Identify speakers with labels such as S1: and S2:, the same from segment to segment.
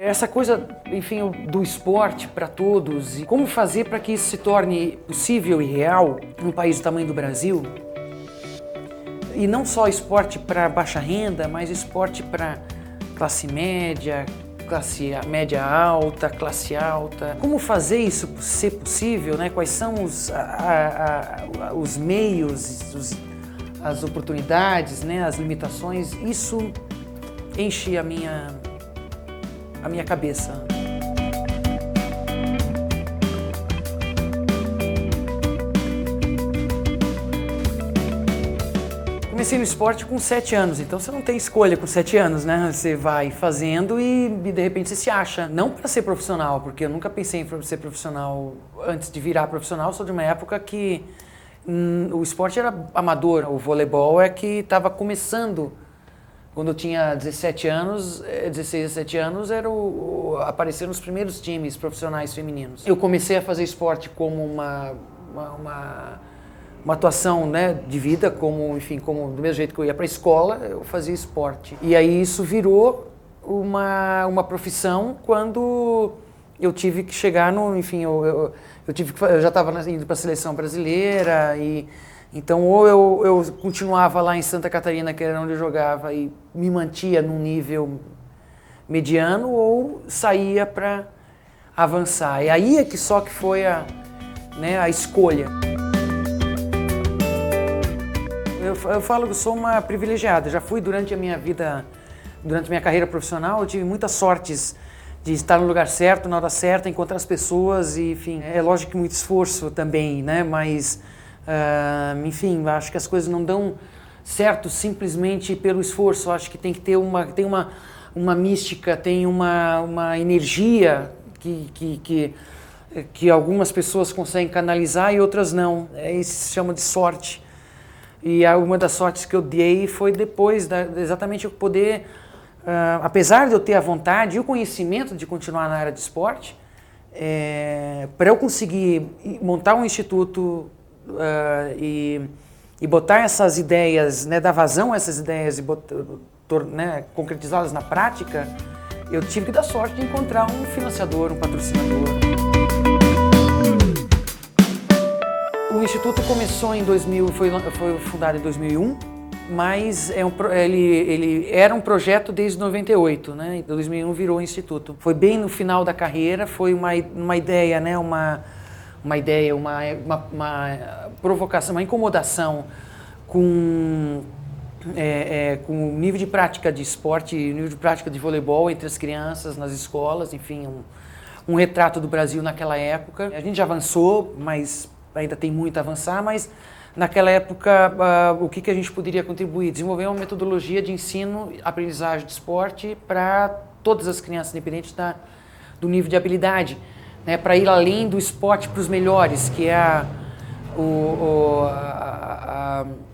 S1: Essa coisa, enfim, do esporte para todos e como fazer para que isso se torne possível e real num país do tamanho do Brasil. E não só esporte para baixa renda, mas esporte para classe média média alta, classe alta. Como fazer isso ser possível, né? Quais são os meios, as oportunidades, né? As limitações? Isso enche a minha cabeça. Comecei no esporte com 7 anos, então você não tem escolha com 7 anos, né? Você vai fazendo e de repente você se acha. Não para ser profissional, porque eu nunca pensei em ser profissional antes de virar profissional. Sou de uma época que o esporte era amador. O voleibol é que estava começando. Quando eu tinha 17 anos, 16, 17 anos, apareceram os primeiros times profissionais femininos. Eu comecei a fazer esporte como uma atuação, né, de vida, como do mesmo jeito que eu ia para a escola, eu fazia esporte. E aí isso virou uma profissão quando eu tive que chegar no, eu já estava indo para a seleção brasileira e então ou eu continuava lá em Santa Catarina, que era onde eu jogava, e me mantia num nível mediano, ou saía para avançar. E aí é que só que foi a escolha. Eu falo que eu sou uma privilegiada, já fui durante a minha vida, durante a minha carreira profissional, eu tive muitas sortes de estar no lugar certo, na hora certa, encontrar as pessoas e, enfim, é lógico que muito esforço também, né, mas, enfim, acho que as coisas não dão certo simplesmente pelo esforço, acho que tem que ter uma mística, tem uma energia que algumas pessoas conseguem canalizar e outras não, isso se chama de sorte. E uma das sortes que eu dei foi depois, exatamente eu poder, apesar de eu ter a vontade e o conhecimento de continuar na área de esporte, para eu conseguir montar um instituto e botar essas ideias, né, dar vazão a essas ideias e concretizá-las na prática, eu tive que dar sorte de encontrar um financiador, um patrocinador. O Instituto começou em 2000, foi fundado em 2001, mas ele era um projeto desde 98, né? Em 2001 virou Instituto. Foi bem no final da carreira, foi uma ideia, né? Uma provocação, uma incomodação com o nível de prática de esporte, o nível de prática de voleibol entre as crianças nas escolas, enfim, um retrato do Brasil naquela época. A gente já avançou, mas ainda tem muito a avançar, mas naquela época o que a gente poderia contribuir? Desenvolver uma metodologia de ensino, aprendizagem de esporte para todas as crianças, independente do nível de habilidade, né? Para ir além do esporte para os melhores, que é o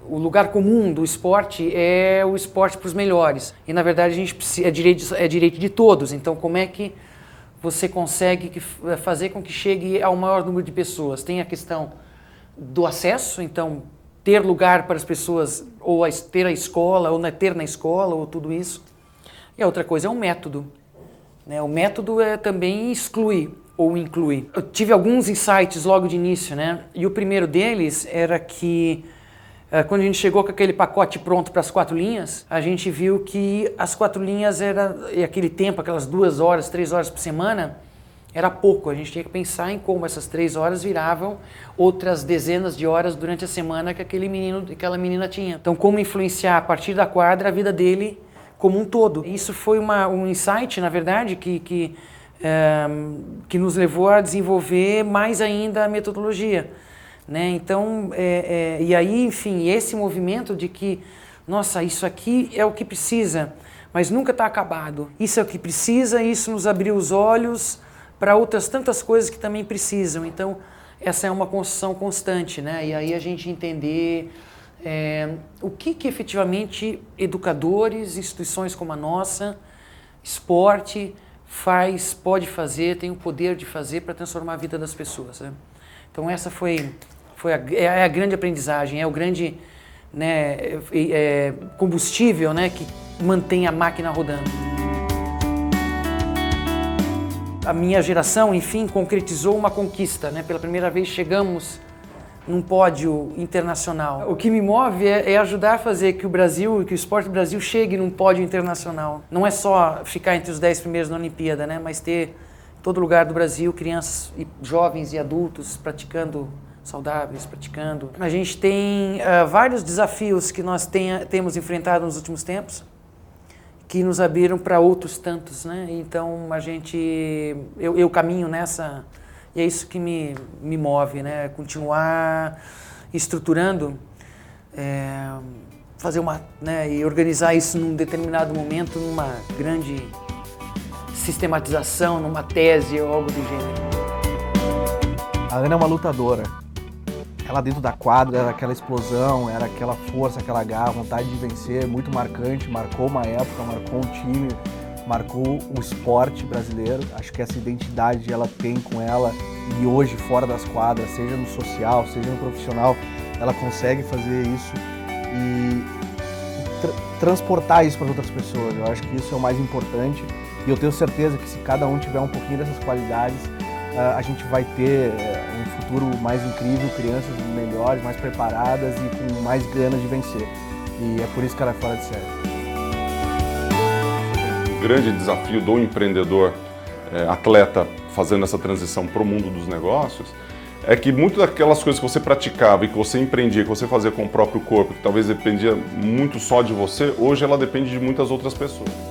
S1: lugar comum do esporte é o esporte para os melhores. E na verdade a gente precisa, é direito de todos, então como é que você consegue fazer com que chegue ao maior número de pessoas? Tem a questão do acesso, então ter lugar para as pessoas, ou ter a escola, ou ter na escola, ou tudo isso. E a outra coisa é o método, né? O método também exclui ou inclui. Eu tive alguns insights logo de início, né? E o primeiro deles era que quando a gente chegou com aquele pacote pronto para as 4 linhas, a gente viu que as 4 linhas e aquele tempo, aquelas 2 horas, 3 horas por semana, era pouco. A gente tinha que pensar em como essas 3 horas viravam outras dezenas de horas durante a semana que aquela menina tinha. Então, como influenciar a partir da quadra a vida dele como um todo. Isso foi um insight, na verdade, que nos levou a desenvolver mais ainda a metodologia. Né? Então, e aí, enfim, esse movimento de que, nossa, isso aqui é o que precisa, mas nunca está acabado. Isso é o que precisa, isso nos abriu os olhos para outras tantas coisas que também precisam. Então, essa é uma construção constante, né? E aí a gente entender o que efetivamente educadores, instituições como a nossa, esporte, pode fazer, tem o poder de fazer para transformar a vida das pessoas. Né? Então, essa foi a grande aprendizagem, é o grande, né, combustível, né, que mantém a máquina rodando. a minha geração, enfim, concretizou uma conquista, né? Pela primeira vez chegamos num pódio internacional. O que me move é ajudar a fazer que o Brasil, que o esporte do Brasil chegue num pódio internacional. Não é só ficar entre os 10 primeiros na Olimpíada, né? Mas ter em todo lugar do Brasil crianças, e jovens e adultos praticando, saudáveis, praticando. A gente tem vários desafios que nós temos enfrentado nos últimos tempos, que nos abriram para outros tantos, né? Então eu caminho nessa, e é isso que me move, né? Continuar estruturando, fazer e organizar isso num determinado momento, numa grande sistematização, numa tese ou algo do gênero.
S2: A Ana é uma lutadora. Ela dentro da quadra era aquela explosão, era aquela força, aquela garra, vontade de vencer, muito marcante, marcou uma época, marcou um time, marcou o esporte brasileiro. Acho que essa identidade ela tem com ela, e hoje fora das quadras, seja no social, seja no profissional, ela consegue fazer isso e transportar isso para outras pessoas. Eu acho que isso é o mais importante, e eu tenho certeza que se cada um tiver um pouquinho dessas qualidades, a gente vai ter um futuro mais incrível, crianças melhores, mais preparadas e com mais ganas de vencer. E é por isso que ela é fora de série.
S3: O grande desafio do empreendedor, atleta, fazendo essa transição para o mundo dos negócios, é que muitas daquelas coisas que você praticava e que você empreendia, que você fazia com o próprio corpo, que talvez dependia muito só de você, hoje ela depende de muitas outras pessoas.